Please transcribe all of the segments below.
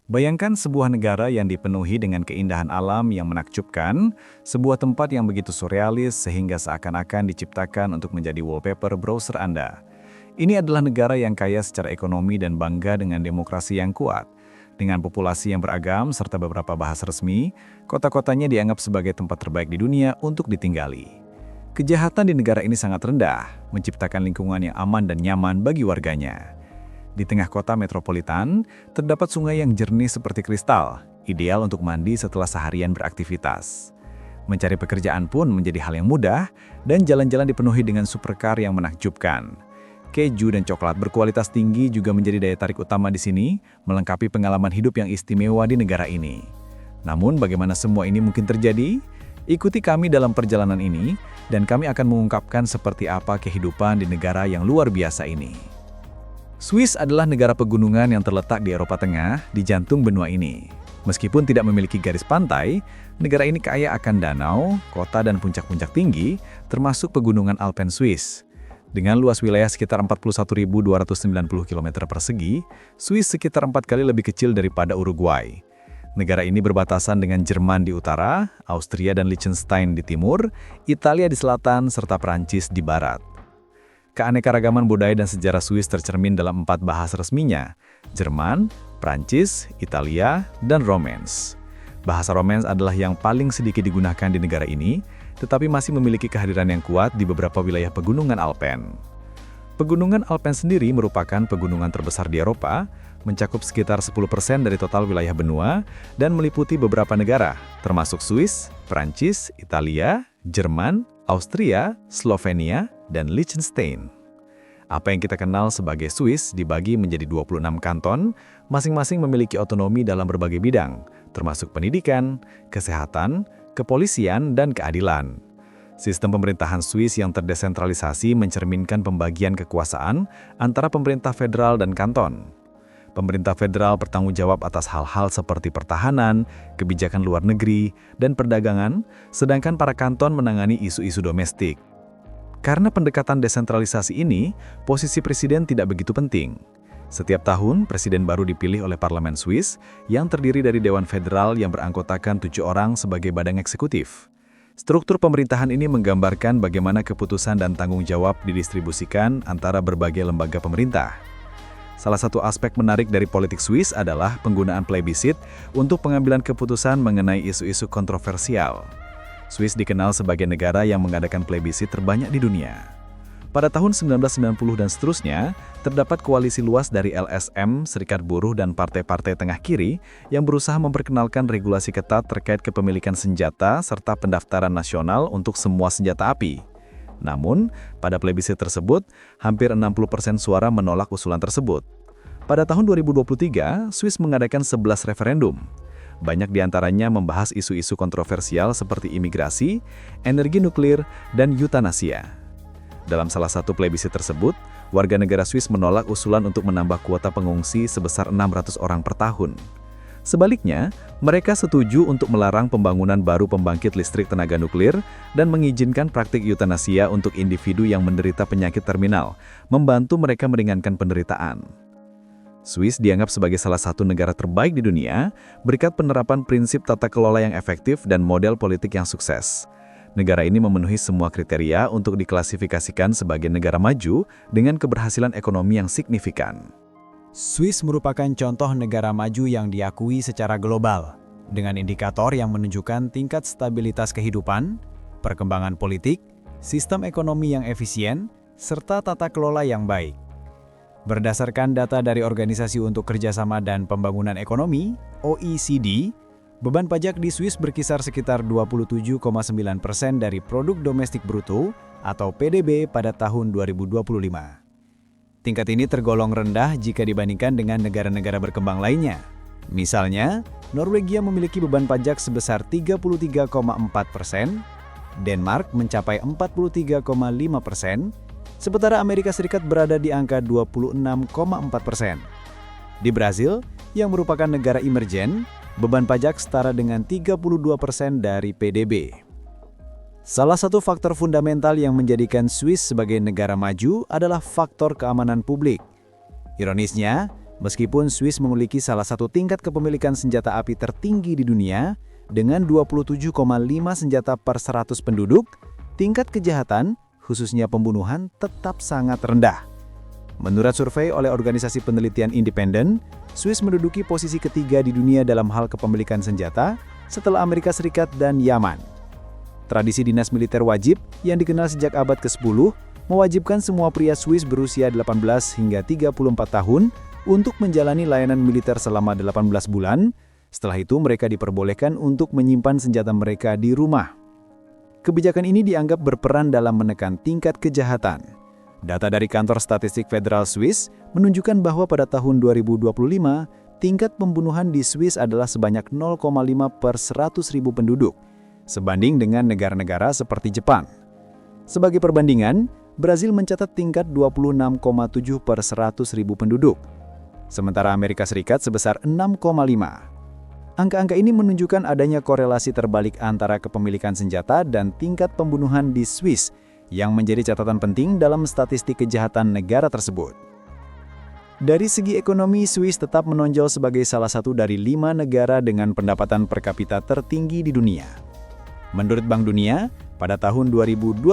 Bayangkan sebuah negara yang dipenuhi dengan keindahan alam yang menakjubkan, sebuah tempat yang begitu surrealis sehingga seakan-akan diciptakan untuk menjadi wallpaper browser Anda. Ini adalah negara yang kaya secara ekonomi dan bangga dengan demokrasi yang kuat. Dengan populasi yang beragam serta beberapa bahasa resmi, kota-kotanya dianggap sebagai tempat terbaik di dunia untuk ditinggali. Kejahatan di negara ini sangat rendah, menciptakan lingkungan yang aman dan nyaman bagi warganya. Di tengah kota metropolitan, terdapat sungai yang jernih seperti kristal, ideal untuk mandi setelah seharian beraktivitas. Mencari pekerjaan pun menjadi hal yang mudah, dan jalan-jalan dipenuhi dengan supercar yang menakjubkan. Keju dan coklat berkualitas tinggi juga menjadi daya tarik utama di sini, melengkapi pengalaman hidup yang istimewa di negara ini. Namun, bagaimana semua ini mungkin terjadi? Ikuti kami dalam perjalanan ini, dan kami akan mengungkapkan seperti apa kehidupan di negara yang luar biasa ini. Swiss adalah negara pegunungan yang terletak di Eropa Tengah, di jantung benua ini. Meskipun tidak memiliki garis pantai, negara ini kaya akan danau, kota dan puncak-puncak tinggi, termasuk pegunungan Alpen Swiss. Dengan luas wilayah sekitar 41.290 km persegi, Swiss sekitar 4 kali lebih kecil daripada Uruguay. Negara ini berbatasan dengan Jerman di utara, Austria dan Liechtenstein di timur, Italia di selatan, serta Prancis di barat. Keanekaragaman budaya dan sejarah Swiss tercermin dalam 4 bahasa resminya, Jerman, Prancis, Italia, dan Romance. Bahasa Romance adalah yang paling sedikit digunakan di negara ini, tetapi masih memiliki kehadiran yang kuat di beberapa wilayah pegunungan Alpen. Pegunungan Alpen sendiri merupakan pegunungan terbesar di Eropa, mencakup sekitar 10% dari total wilayah benua, dan meliputi beberapa negara, termasuk Swiss, Prancis, Italia, Jerman, Austria, Slovenia, dan Liechtenstein. Apa yang kita kenal sebagai Swiss dibagi menjadi 26 kanton, masing-masing memiliki otonomi dalam berbagai bidang, termasuk pendidikan, kesehatan, kepolisian, dan keadilan. Sistem pemerintahan Swiss yang terdesentralisasi mencerminkan pembagian kekuasaan antara pemerintah federal dan kanton. Pemerintah federal bertanggung jawab atas hal-hal seperti pertahanan, kebijakan luar negeri, dan perdagangan, sedangkan para kanton menangani isu-isu domestik. Karena pendekatan desentralisasi ini, posisi presiden tidak begitu penting. Setiap tahun, presiden baru dipilih oleh Parlemen Swiss yang terdiri dari Dewan Federal yang beranggotakan 7 orang sebagai badan eksekutif. Struktur pemerintahan ini menggambarkan bagaimana keputusan dan tanggung jawab didistribusikan antara berbagai lembaga pemerintah. Salah satu aspek menarik dari politik Swiss adalah penggunaan plebiscit untuk pengambilan keputusan mengenai isu-isu kontroversial. Swiss dikenal sebagai negara yang mengadakan plebiscit terbanyak di dunia. Pada tahun 1990 dan seterusnya, terdapat koalisi luas dari LSM, Serikat Buruh dan partai-partai tengah kiri yang berusaha memperkenalkan regulasi ketat terkait kepemilikan senjata serta pendaftaran nasional untuk semua senjata api. Namun, pada plebiscit tersebut, hampir 60% suara menolak usulan tersebut. Pada tahun 2023, Swiss mengadakan 11 referendum. Banyak diantaranya membahas isu-isu kontroversial seperti imigrasi, energi nuklir, dan eutanasia. Dalam salah satu plebiscit tersebut, warga negara Swiss menolak usulan untuk menambah kuota pengungsi sebesar 600 orang per tahun. Sebaliknya, mereka setuju untuk melarang pembangunan baru pembangkit listrik tenaga nuklir dan mengizinkan praktik eutanasia untuk individu yang menderita penyakit terminal, membantu mereka meringankan penderitaan. Swiss dianggap sebagai salah satu negara terbaik di dunia berkat penerapan prinsip tata kelola yang efektif dan model politik yang sukses. Negara ini memenuhi semua kriteria untuk diklasifikasikan sebagai negara maju dengan keberhasilan ekonomi yang signifikan. Swiss merupakan contoh negara maju yang diakui secara global, dengan indikator yang menunjukkan tingkat stabilitas kehidupan, perkembangan politik, sistem ekonomi yang efisien, serta tata kelola yang baik. Berdasarkan data dari Organisasi untuk Kerjasama dan Pembangunan Ekonomi, OECD, beban pajak di Swiss berkisar sekitar 27,9% dari produk domestik bruto atau PDB pada tahun 2025. Tingkat ini tergolong rendah jika dibandingkan dengan negara-negara berkembang lainnya. Misalnya, Norwegia memiliki beban pajak sebesar 33,4%, Denmark mencapai 43,5%, sementara Amerika Serikat berada di angka 26,4%. Di Brasil, yang merupakan negara emergen, beban pajak setara dengan 32% dari PDB. Salah satu faktor fundamental yang menjadikan Swiss sebagai negara maju adalah faktor keamanan publik. Ironisnya, Meskipun Swiss memiliki salah satu tingkat kepemilikan senjata api tertinggi di dunia, dengan 27,5 senjata per 100 penduduk, tingkat kejahatan, khususnya pembunuhan, tetap sangat rendah. Menurut survei oleh organisasi penelitian independen, Swiss menduduki posisi ketiga di dunia dalam hal kepemilikan senjata setelah Amerika Serikat dan Yaman. Tradisi dinas militer wajib yang dikenal sejak abad ke-10 mewajibkan semua pria Swiss berusia 18 hingga 34 tahun untuk menjalani layanan militer selama 18 bulan. Setelah itu mereka diperbolehkan untuk menyimpan senjata mereka di rumah. Kebijakan ini dianggap berperan dalam menekan tingkat kejahatan. Data dari Kantor Statistik Federal Swiss menunjukkan bahwa pada tahun 2025, tingkat pembunuhan di Swiss adalah sebanyak 0,5 per 100.000 penduduk, sebanding dengan negara-negara seperti Jepang. Sebagai perbandingan, Brazil mencatat tingkat 26,7 per 100.000 penduduk, sementara Amerika Serikat sebesar 6,5. Angka-angka ini menunjukkan adanya korelasi terbalik antara kepemilikan senjata dan tingkat pembunuhan di Swiss, yang menjadi catatan penting dalam statistik kejahatan negara tersebut. Dari segi ekonomi, Swiss tetap menonjol sebagai salah satu dari 5 negara dengan pendapatan per kapita tertinggi di dunia. Menurut Bank Dunia, pada tahun 2025,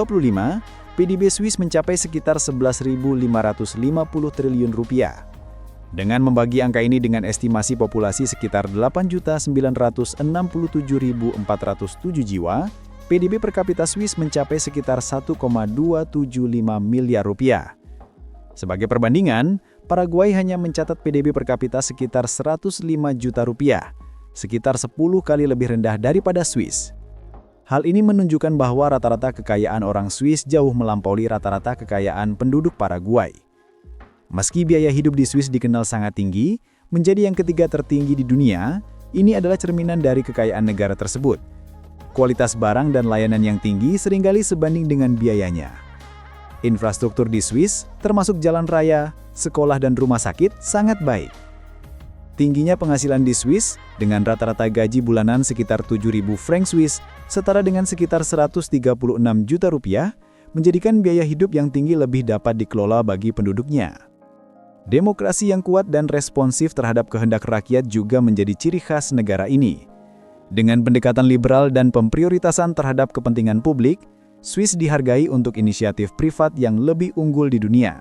PDB Swiss mencapai sekitar 11.550 triliun rupiah. Dengan membagi angka ini dengan estimasi populasi sekitar 8.967.407 jiwa, PDB per kapita Swiss mencapai sekitar 1,275 miliar rupiah. Sebagai perbandingan, Paraguay hanya mencatat PDB per kapita sekitar 105 juta rupiah, sekitar 10 kali lebih rendah daripada Swiss. Hal ini menunjukkan bahwa rata-rata kekayaan orang Swiss jauh melampaui rata-rata kekayaan penduduk Paraguay. Meski biaya hidup di Swiss dikenal sangat tinggi, menjadi yang ketiga tertinggi di dunia, ini adalah cerminan dari kekayaan negara tersebut. Kualitas barang dan layanan yang tinggi seringkali sebanding dengan biayanya. Infrastruktur di Swiss, termasuk jalan raya, sekolah dan rumah sakit, sangat baik. Tingginya penghasilan di Swiss, dengan rata-rata gaji bulanan sekitar 7.000 franc Swiss, setara dengan sekitar 136 juta rupiah, menjadikan biaya hidup yang tinggi lebih dapat dikelola bagi penduduknya. Demokrasi yang kuat dan responsif terhadap kehendak rakyat juga menjadi ciri khas negara ini. Dengan pendekatan liberal dan pemprioritasan terhadap kepentingan publik, Swiss dihargai untuk inisiatif privat yang lebih unggul di dunia.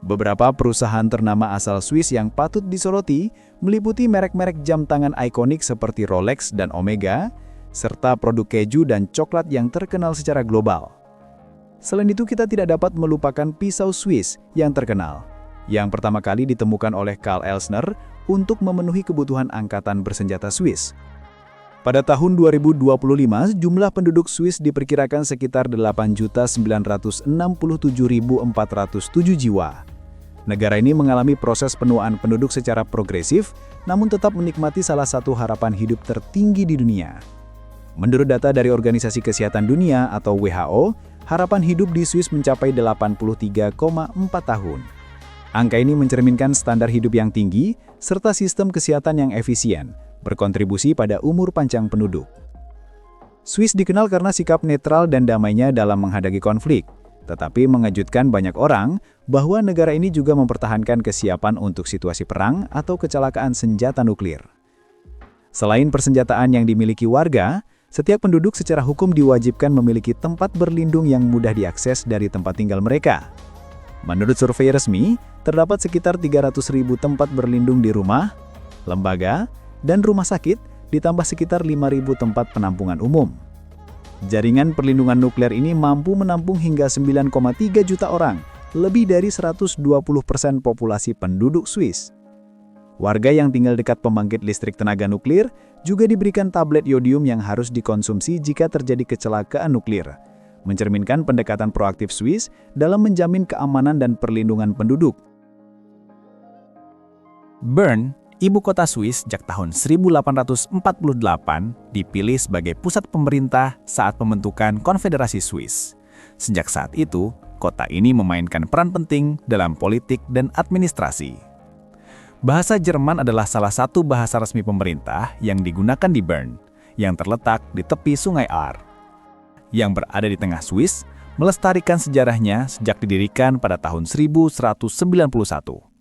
Beberapa perusahaan ternama asal Swiss yang patut disoroti meliputi merek-merek jam tangan ikonik seperti Rolex dan Omega, serta produk keju dan coklat yang terkenal secara global. Selain itu, kita tidak dapat melupakan pisau Swiss yang terkenal, yang pertama kali ditemukan oleh Karl Elsner untuk memenuhi kebutuhan angkatan bersenjata Swiss. Pada tahun 2025, jumlah penduduk Swiss diperkirakan sekitar 8.967.407 jiwa. Negara ini mengalami proses penuaan penduduk secara progresif, namun tetap menikmati salah satu harapan hidup tertinggi di dunia. Menurut data dari Organisasi Kesehatan Dunia atau WHO, harapan hidup di Swiss mencapai 83,4 tahun. Angka ini mencerminkan standar hidup yang tinggi, serta sistem kesehatan yang efisien, berkontribusi pada umur panjang penduduk. Swiss dikenal karena sikap netral dan damainya dalam menghadapi konflik, tetapi mengejutkan banyak orang bahwa negara ini juga mempertahankan kesiapan untuk situasi perang atau kecelakaan senjata nuklir. Selain persenjataan yang dimiliki warga, setiap penduduk secara hukum diwajibkan memiliki tempat berlindung yang mudah diakses dari tempat tinggal mereka. Menurut survei resmi, terdapat sekitar 300.000 tempat berlindung di rumah, lembaga, dan rumah sakit, ditambah sekitar 5.000 tempat penampungan umum. Jaringan perlindungan nuklir ini mampu menampung hingga 9,3 juta orang, lebih dari 120% populasi penduduk Swiss. Warga yang tinggal dekat pembangkit listrik tenaga nuklir juga diberikan tablet yodium yang harus dikonsumsi jika terjadi kecelakaan nuklir, mencerminkan pendekatan proaktif Swiss dalam menjamin keamanan dan perlindungan penduduk. Bern, ibu kota Swiss sejak tahun 1848, dipilih sebagai pusat pemerintah saat pembentukan Konfederasi Swiss. Sejak saat itu, kota ini memainkan peran penting dalam politik dan administrasi. Bahasa Jerman adalah salah satu bahasa resmi pemerintah yang digunakan di Bern, yang terletak di tepi Sungai Aar. Yang berada di tengah Swiss, melestarikan sejarahnya sejak didirikan pada tahun 1191.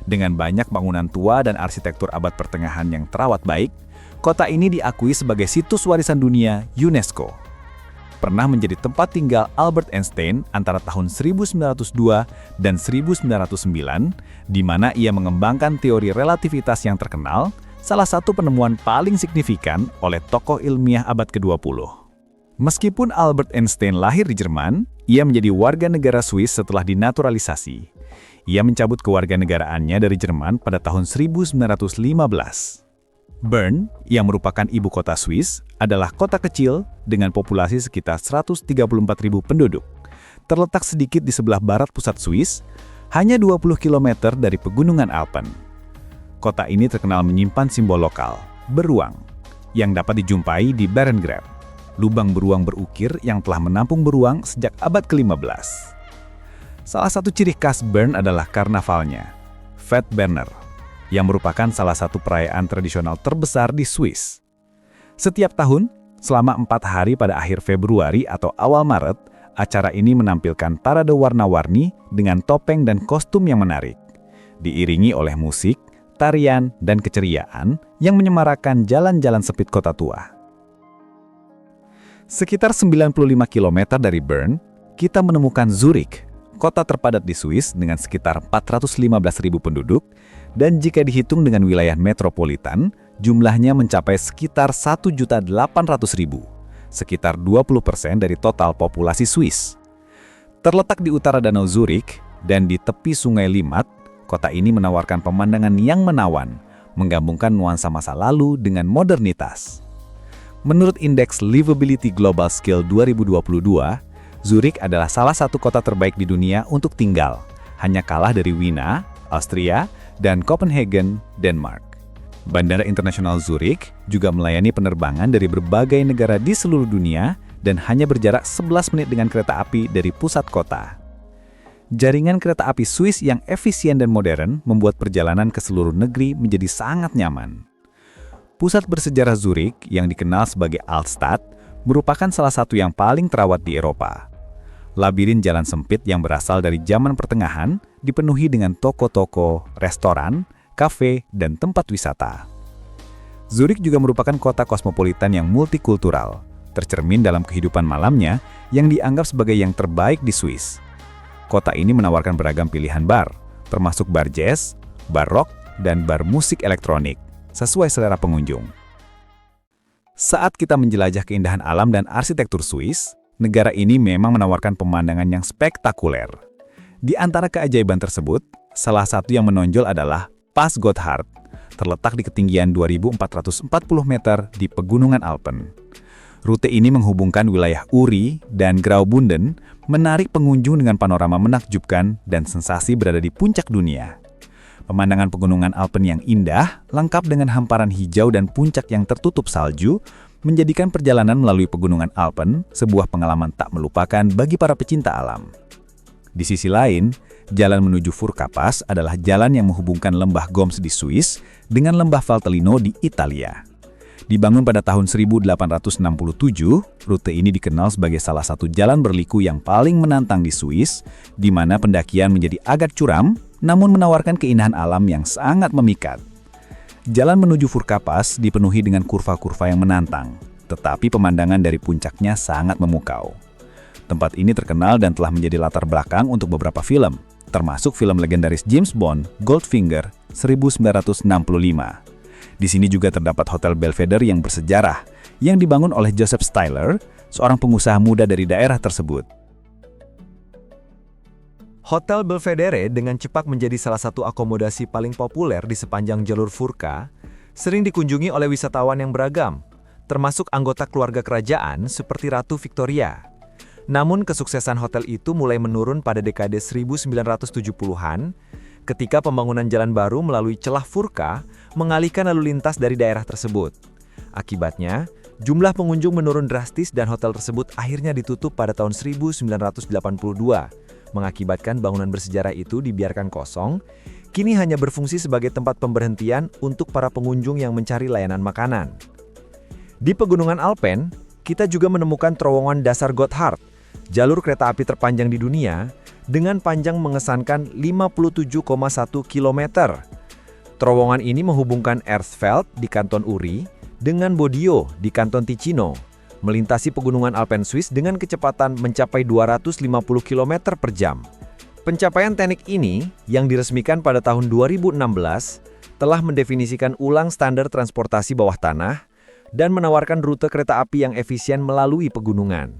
Dengan banyak bangunan tua dan arsitektur abad pertengahan yang terawat baik, kota ini diakui sebagai situs warisan dunia UNESCO. Pernah menjadi tempat tinggal Albert Einstein antara tahun 1902 dan 1909, di mana ia mengembangkan teori relativitas yang terkenal, salah satu penemuan paling signifikan oleh tokoh ilmiah abad ke-20. Meskipun Albert Einstein lahir di Jerman, ia menjadi warga negara Swiss setelah dinaturalisasi. Ia mencabut kewarganegaraannya dari Jerman pada tahun 1915. Bern, yang merupakan ibu kota Swiss, adalah kota kecil dengan populasi sekitar 134.000 penduduk. Terletak sedikit di sebelah barat pusat Swiss, hanya 20 km dari pegunungan Alpen. Kota ini terkenal menyimpan simbol lokal, beruang, yang dapat dijumpai di Bärengrab, lubang beruang berukir yang telah menampung beruang sejak abad ke-15. Salah satu ciri khas Bern adalah karnavalnya, Fettberner, yang merupakan salah satu perayaan tradisional terbesar di Swiss. Setiap tahun, selama 4 hari pada akhir Februari atau awal Maret, acara ini menampilkan parade warna-warni dengan topeng dan kostum yang menarik, diiringi oleh musik, tarian, dan keceriaan yang menyemarakan jalan-jalan sempit kota tua. Sekitar 95 km dari Bern, kita menemukan Zurich, kota terpadat di Swiss dengan sekitar 415.000 penduduk, dan jika dihitung dengan wilayah metropolitan, jumlahnya mencapai sekitar 1.800.000, sekitar 20% dari total populasi Swiss. Terletak di utara Danau Zurich dan di tepi Sungai Limmat, kota ini menawarkan pemandangan yang menawan, menggabungkan nuansa masa lalu dengan modernitas. Menurut Indeks Livability Global Scale 2022, Zurich adalah salah satu kota terbaik di dunia untuk tinggal, hanya kalah dari Wina, Austria, dan Copenhagen, Denmark. Bandara Internasional Zurich juga melayani penerbangan dari berbagai negara di seluruh dunia dan hanya berjarak 11 menit dengan kereta api dari pusat kota. Jaringan kereta api Swiss yang efisien dan modern membuat perjalanan ke seluruh negeri menjadi sangat nyaman. Pusat bersejarah Zurich yang dikenal sebagai Altstadt merupakan salah satu yang paling terawat di Eropa. Labirin jalan sempit yang berasal dari zaman pertengahan dipenuhi dengan toko-toko, restoran, kafe, dan tempat wisata. Zurich juga merupakan kota kosmopolitan yang multikultural, tercermin dalam kehidupan malamnya yang dianggap sebagai yang terbaik di Swiss. Kota ini menawarkan beragam pilihan bar, termasuk bar jazz, bar rock, dan bar musik elektronik, sesuai selera pengunjung. Saat kita menjelajah keindahan alam dan arsitektur Swiss, negara ini memang menawarkan pemandangan yang spektakuler. Di antara keajaiban tersebut, salah satu yang menonjol adalah Pass Gotthard, terletak di ketinggian 2.440 meter di pegunungan Alpen. Rute ini menghubungkan wilayah Uri dan Graubünden, menarik pengunjung dengan panorama menakjubkan dan sensasi berada di puncak dunia. Pemandangan pegunungan Alpen yang indah, lengkap dengan hamparan hijau dan puncak yang tertutup salju, menjadikan perjalanan melalui pegunungan Alpen sebuah pengalaman tak melupakan bagi para pecinta alam. Di sisi lain, jalan menuju Furka-Pass adalah jalan yang menghubungkan lembah Goms di Swiss dengan lembah Valtellino di Italia. Dibangun pada tahun 1867, rute ini dikenal sebagai salah satu jalan berliku yang paling menantang di Swiss, di mana pendakian menjadi agak curam, namun menawarkan keindahan alam yang sangat memikat. Jalan menuju Furka-Pass dipenuhi dengan kurva-kurva yang menantang, tetapi pemandangan dari puncaknya sangat memukau. Tempat ini terkenal dan telah menjadi latar belakang untuk beberapa film, termasuk film legendaris James Bond, Goldfinger, 1965. Di sini juga terdapat Hotel Belvedere yang bersejarah, yang dibangun oleh Joseph Stieler, seorang pengusaha muda dari daerah tersebut. Hotel Belvedere dengan cepat menjadi salah satu akomodasi paling populer di sepanjang jalur Furka, sering dikunjungi oleh wisatawan yang beragam, termasuk anggota keluarga kerajaan seperti Ratu Victoria. Namun kesuksesan hotel itu mulai menurun pada dekade 1970-an, ketika pembangunan jalan baru melalui celah Furka mengalihkan lalu lintas dari daerah tersebut. Akibatnya, jumlah pengunjung menurun drastis dan hotel tersebut akhirnya ditutup pada tahun 1982, mengakibatkan bangunan bersejarah itu dibiarkan kosong, kini hanya berfungsi sebagai tempat pemberhentian untuk para pengunjung yang mencari layanan makanan. Di pegunungan Alpen, kita juga menemukan terowongan dasar Gotthard, jalur kereta api terpanjang di dunia, dengan panjang mengesankan 57,1 km. Terowongan ini menghubungkan Erzfeld di Kanton Uri dengan Bodio di Kanton Ticino, melintasi pegunungan Alpen Swiss dengan kecepatan mencapai 250 km per jam. Pencapaian teknik ini, yang diresmikan pada tahun 2016, telah mendefinisikan ulang standar transportasi bawah tanah dan menawarkan rute kereta api yang efisien melalui pegunungan.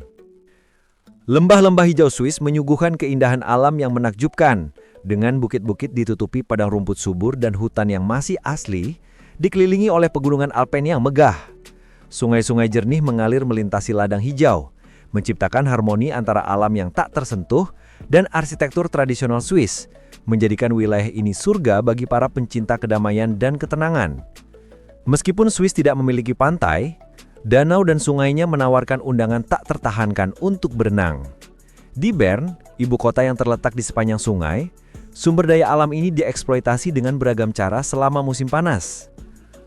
Lembah-lembah hijau Swiss menyuguhkan keindahan alam yang menakjubkan, dengan bukit-bukit ditutupi padang rumput subur dan hutan yang masih asli, dikelilingi oleh pegunungan Alpen yang megah. Sungai-sungai jernih mengalir melintasi ladang hijau, menciptakan harmoni antara alam yang tak tersentuh dan arsitektur tradisional Swiss, menjadikan wilayah ini surga bagi para pencinta kedamaian dan ketenangan. Meskipun Swiss tidak memiliki pantai, danau dan sungainya menawarkan undangan tak tertahankan untuk berenang. Di Bern, ibu kota yang terletak di sepanjang sungai, sumber daya alam ini dieksploitasi dengan beragam cara selama musim panas.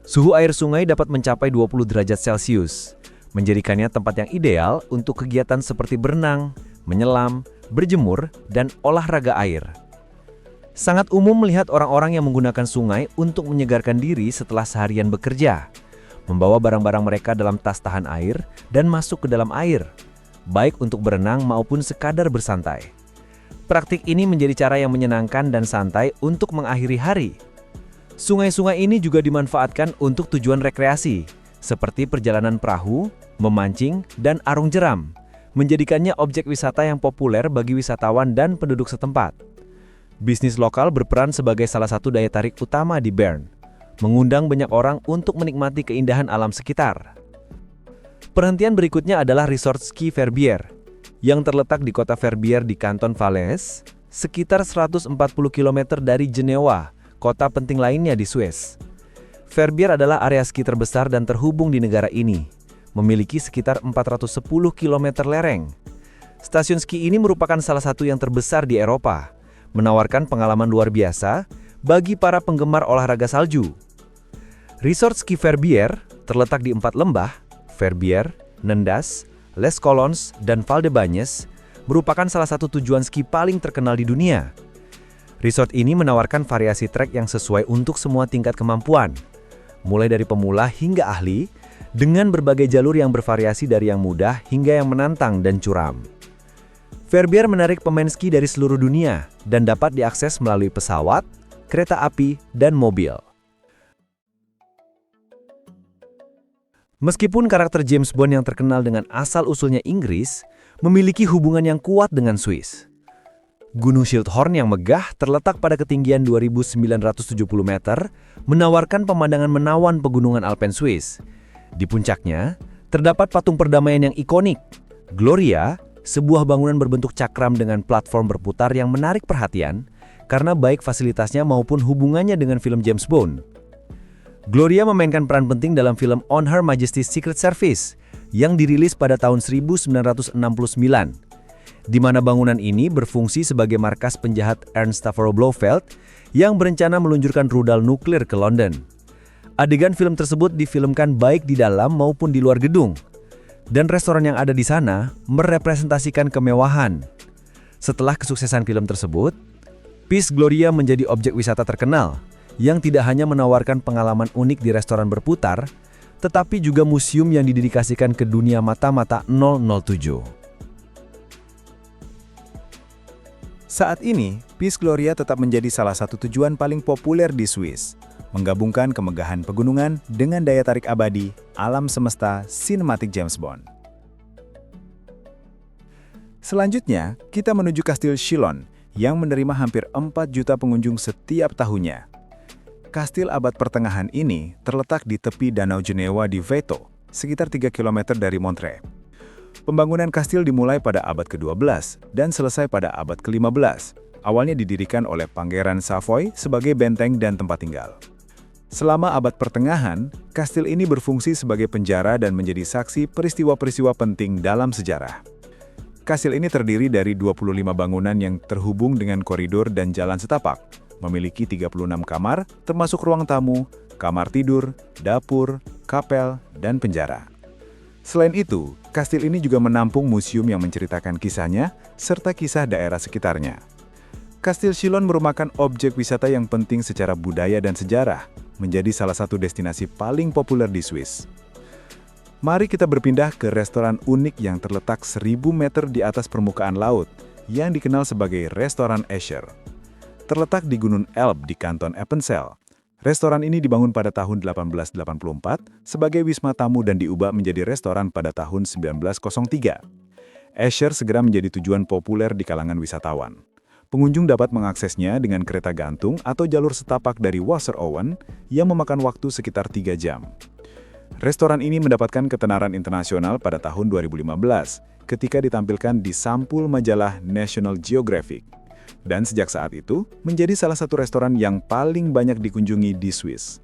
Suhu air sungai dapat mencapai 20 derajat Celcius, menjadikannya tempat yang ideal untuk kegiatan seperti berenang, menyelam, berjemur, dan olahraga air. Sangat umum melihat orang-orang yang menggunakan sungai untuk menyegarkan diri setelah seharian bekerja, membawa barang-barang mereka dalam tas tahan air dan masuk ke dalam air, baik untuk berenang maupun sekadar bersantai. Praktik ini menjadi cara yang menyenangkan dan santai untuk mengakhiri hari. Sungai-sungai ini juga dimanfaatkan untuk tujuan rekreasi, seperti perjalanan perahu, memancing, dan arung jeram, menjadikannya objek wisata yang populer bagi wisatawan dan penduduk setempat. Bisnis lokal berperan sebagai salah satu daya tarik utama di Bern, mengundang banyak orang untuk menikmati keindahan alam sekitar. Perhentian berikutnya adalah Resort Ski Verbier, yang terletak di kota Verbier di Kanton Valais, sekitar 140 km dari Jenewa, kota penting lainnya di Swiss. Verbier adalah area ski terbesar dan terhubung di negara ini, memiliki sekitar 410 km lereng. Stasiun ski ini merupakan salah satu yang terbesar di Eropa, menawarkan pengalaman luar biasa bagi para penggemar olahraga salju. Resort Ski Verbier terletak di 4 lembah, Verbier, Nendas, Les Colons, dan Val de Bagnes, merupakan salah satu tujuan ski paling terkenal di dunia. Resort ini menawarkan variasi trek yang sesuai untuk semua tingkat kemampuan, mulai dari pemula hingga ahli, dengan berbagai jalur yang bervariasi dari yang mudah hingga yang menantang dan curam. Verbier menarik pemain ski dari seluruh dunia dan dapat diakses melalui pesawat, kereta api, dan mobil. Meskipun karakter James Bond yang terkenal dengan asal-usulnya Inggris, memiliki hubungan yang kuat dengan Swiss. Gunung Schildhorn yang megah terletak pada ketinggian 2.970 meter, menawarkan pemandangan menawan pegunungan Alpen Swiss. Di puncaknya, terdapat patung perdamaian yang ikonik, Gloria, sebuah bangunan berbentuk cakram dengan platform berputar yang menarik perhatian karena baik fasilitasnya maupun hubungannya dengan film James Bond. Gloria memainkan peran penting dalam film On Her Majesty's Secret Service yang dirilis pada tahun 1969, di mana bangunan ini berfungsi sebagai markas penjahat Ernst Stavro Blofeld yang berencana meluncurkan rudal nuklir ke London. Adegan film tersebut difilmkan baik di dalam maupun di luar gedung, dan restoran yang ada di sana merepresentasikan kemewahan. Setelah kesuksesan film tersebut, Piz Gloria menjadi objek wisata terkenal yang tidak hanya menawarkan pengalaman unik di restoran berputar, tetapi juga museum yang didedikasikan ke dunia mata-mata 007. Saat ini, Piz Gloria tetap menjadi salah satu tujuan paling populer di Swiss, menggabungkan kemegahan pegunungan dengan daya tarik abadi, alam semesta, sinematik James Bond. Selanjutnya, kita menuju Kastil Chillon yang menerima hampir 4 juta pengunjung setiap tahunnya. Kastil abad pertengahan ini terletak di tepi Danau Jenewa di Veto, sekitar 3 km dari Montreux. Pembangunan kastil dimulai pada abad ke-12 dan selesai pada abad ke-15. Awalnya didirikan oleh Pangeran Savoy sebagai benteng dan tempat tinggal. Selama abad pertengahan, kastil ini berfungsi sebagai penjara dan menjadi saksi peristiwa-peristiwa penting dalam sejarah. Kastil ini terdiri dari 25 bangunan yang terhubung dengan koridor dan jalan setapak, memiliki 36 kamar, termasuk ruang tamu, kamar tidur, dapur, kapel, dan penjara. Selain itu, Kastil ini juga menampung museum yang menceritakan kisahnya, serta kisah daerah sekitarnya. Kastil Chillon merupakan objek wisata yang penting secara budaya dan sejarah, menjadi salah satu destinasi paling populer di Swiss. Mari kita berpindah ke restoran unik yang terletak 1000 meter di atas permukaan laut, yang dikenal sebagai Restoran Escher. Terletak di Gunung Elb di kanton Appenzell. Restoran ini dibangun pada tahun 1884 sebagai wisma tamu dan diubah menjadi restoran pada tahun 1903. Escher segera menjadi tujuan populer di kalangan wisatawan. Pengunjung dapat mengaksesnya dengan kereta gantung atau jalur setapak dari Wasserowen yang memakan waktu sekitar 3 jam. Restoran ini mendapatkan ketenaran internasional pada tahun 2015 ketika ditampilkan di sampul majalah National Geographic. Dan sejak saat itu, menjadi salah satu restoran yang paling banyak dikunjungi di Swiss.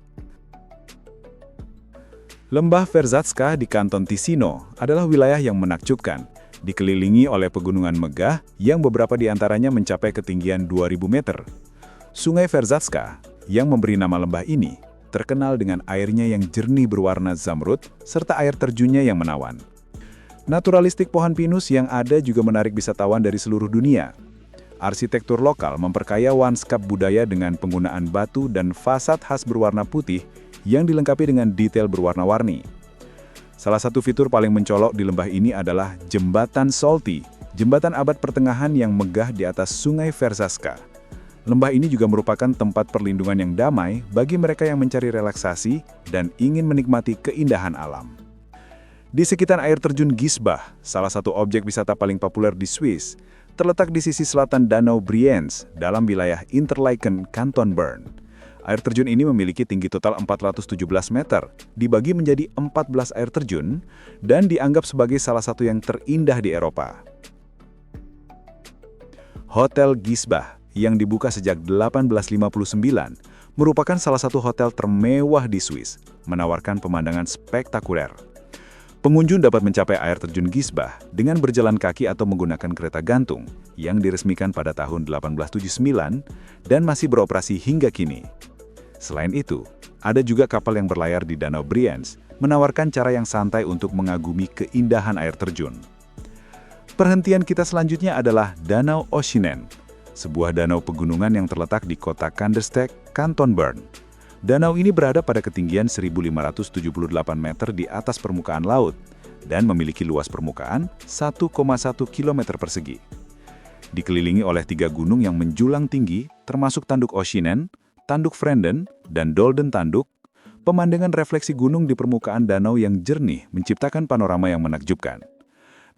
Lembah Verzatska di kanton Ticino adalah wilayah yang menakjubkan, dikelilingi oleh pegunungan megah yang beberapa di antaranya mencapai ketinggian 2000 meter. Sungai Verzatska, yang memberi nama lembah ini, terkenal dengan airnya yang jernih berwarna zamrud, serta air terjunnya yang menawan. Naturalistik pohon pinus yang ada juga menarik wisatawan dari seluruh dunia. Arsitektur lokal memperkaya lanskap budaya dengan penggunaan batu dan fasad khas berwarna putih yang dilengkapi dengan detail berwarna-warni. Salah satu fitur paling mencolok di lembah ini adalah Jembatan Solti, jembatan abad pertengahan yang megah di atas Sungai Verzatska. Lembah ini juga merupakan tempat perlindungan yang damai bagi mereka yang mencari relaksasi dan ingin menikmati keindahan alam. Di sekitar air terjun Gisbach, salah satu objek wisata paling populer di Swiss, terletak di sisi selatan Danau Brienz dalam wilayah Interlaken, Kanton Bern. Air terjun ini memiliki tinggi total 417 meter, dibagi menjadi 14 air terjun, dan dianggap sebagai salah satu yang terindah di Eropa. Hotel Gisbach, yang dibuka sejak 1859, merupakan salah satu hotel termewah di Swiss, menawarkan pemandangan spektakuler. Pengunjung dapat mencapai air terjun Gisbach dengan berjalan kaki atau menggunakan kereta gantung yang diresmikan pada tahun 1879 dan masih beroperasi hingga kini. Selain itu, ada juga kapal yang berlayar di Danau Brienz, menawarkan cara yang santai untuk mengagumi keindahan air terjun. Perhentian kita selanjutnya adalah Danau Oschinen, sebuah danau pegunungan yang terletak di kota Kandersteg, Kanton Bern. Danau ini berada pada ketinggian 1578 meter di atas permukaan laut dan memiliki luas permukaan 1,1 km persegi. Dikelilingi oleh 3 gunung yang menjulang tinggi, termasuk Tanduk Oschinen, Tanduk Frenden, dan Dolden Tanduk, pemandangan refleksi gunung di permukaan danau yang jernih menciptakan panorama yang menakjubkan.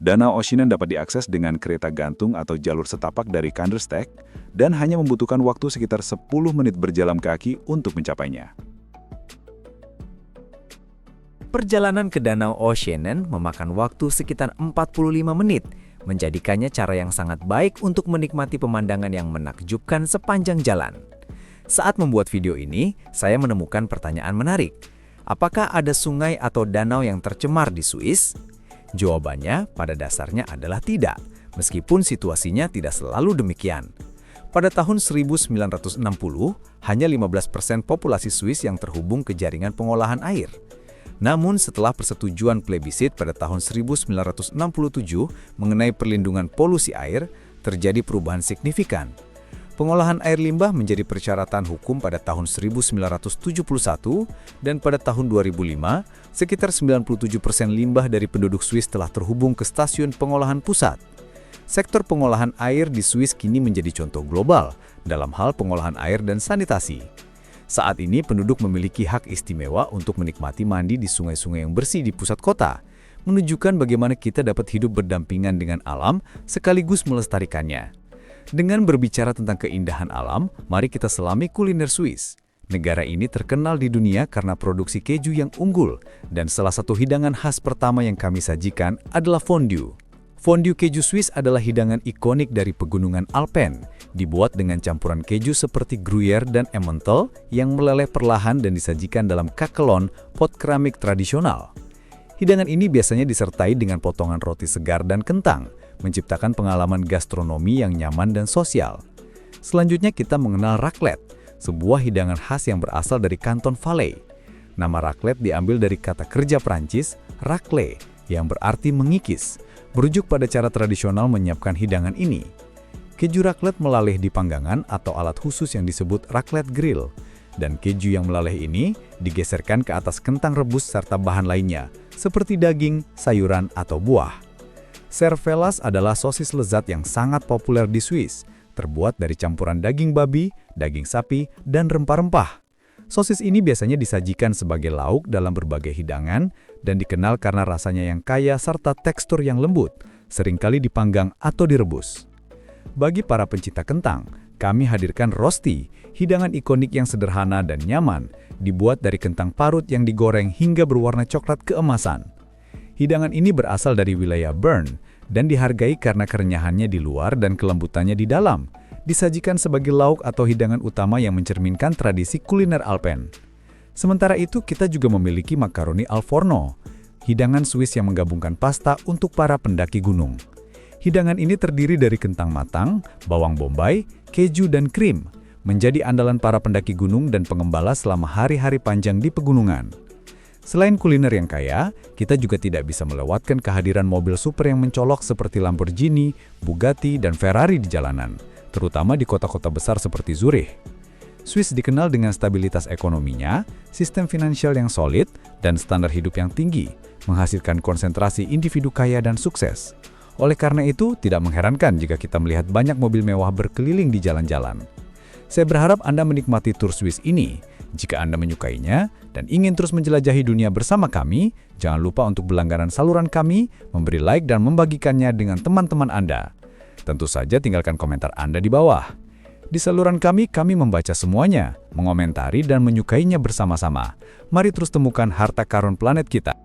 Danau Oschinen dapat diakses dengan kereta gantung atau jalur setapak dari Kandersteg dan hanya membutuhkan waktu sekitar 10 menit berjalan kaki untuk mencapainya. Perjalanan ke Danau Oschinen memakan waktu sekitar 45 menit, menjadikannya cara yang sangat baik untuk menikmati pemandangan yang menakjubkan sepanjang jalan. Saat membuat video ini, saya menemukan pertanyaan menarik. Apakah ada sungai atau danau yang tercemar di Swiss? Jawabannya pada dasarnya adalah tidak, meskipun situasinya tidak selalu demikian. Pada tahun 1960, hanya 15% populasi Swiss yang terhubung ke jaringan pengolahan air. Namun setelah persetujuan plebisit pada tahun 1967 mengenai perlindungan polusi air, terjadi perubahan signifikan. Pengolahan air limbah menjadi persyaratan hukum pada tahun 1971 dan pada tahun 2005, sekitar 97% limbah dari penduduk Swiss telah terhubung ke stasiun pengolahan pusat. Sektor pengolahan air di Swiss kini menjadi contoh global dalam hal pengolahan air dan sanitasi. Saat ini penduduk memiliki hak istimewa untuk menikmati mandi di sungai-sungai yang bersih di pusat kota, menunjukkan bagaimana kita dapat hidup berdampingan dengan alam sekaligus melestarikannya. Dengan berbicara tentang keindahan alam, mari kita selami kuliner Swiss. Negara ini terkenal di dunia karena produksi keju yang unggul, dan salah satu hidangan khas pertama yang kami sajikan adalah fondue. Fondue keju Swiss adalah hidangan ikonik dari pegunungan Alpen, dibuat dengan campuran keju seperti Gruyère dan Emmental yang meleleh perlahan dan disajikan dalam kakelon pot keramik tradisional. Hidangan ini biasanya disertai dengan potongan roti segar dan kentang, menciptakan pengalaman gastronomi yang nyaman dan sosial. Selanjutnya kita mengenal raclette, sebuah hidangan khas yang berasal dari Kanton Valais. Nama raclette diambil dari kata kerja Prancis, racler, yang berarti mengikis, merujuk pada cara tradisional menyiapkan hidangan ini. Keju raclette melaleh di panggangan atau alat khusus yang disebut raclette grill, dan keju yang melaleh ini digeserkan ke atas kentang rebus serta bahan lainnya, seperti daging, sayuran, atau buah. Cervelas adalah sosis lezat yang sangat populer di Swiss, terbuat dari campuran daging babi, daging sapi, dan rempah-rempah. Sosis ini biasanya disajikan sebagai lauk dalam berbagai hidangan dan dikenal karena rasanya yang kaya serta tekstur yang lembut, seringkali dipanggang atau direbus. Bagi para pencinta kentang, kami hadirkan rosti, hidangan ikonik yang sederhana dan nyaman, dibuat dari kentang parut yang digoreng hingga berwarna coklat keemasan. Hidangan ini berasal dari wilayah Bern dan dihargai karena kerenyahannya di luar dan kelembutannya di dalam. Disajikan sebagai lauk atau hidangan utama yang mencerminkan tradisi kuliner Alpen. Sementara itu, kita juga memiliki makaroni al forno, hidangan Swiss yang menggabungkan pasta untuk para pendaki gunung. Hidangan ini terdiri dari kentang matang, bawang bombay, keju, dan krim, menjadi andalan para pendaki gunung dan pengembala selama hari-hari panjang di pegunungan. Selain kuliner yang kaya, kita juga tidak bisa melewatkan kehadiran mobil super yang mencolok seperti Lamborghini, Bugatti, dan Ferrari di jalanan, terutama di kota-kota besar seperti Zurich. Swiss dikenal dengan stabilitas ekonominya, sistem finansial yang solid, dan standar hidup yang tinggi, menghasilkan konsentrasi individu kaya dan sukses. Oleh karena itu, tidak mengherankan jika kita melihat banyak mobil mewah berkeliling di jalan-jalan. Saya berharap Anda menikmati tur Swiss ini. Jika Anda menyukainya dan ingin terus menjelajahi dunia bersama kami, jangan lupa untuk berlangganan saluran kami, memberi like dan membagikannya dengan teman-teman Anda. Tentu saja tinggalkan komentar Anda di bawah. Di saluran kami membaca semuanya, mengomentari dan menyukainya bersama-sama. Mari terus temukan harta karun planet kita.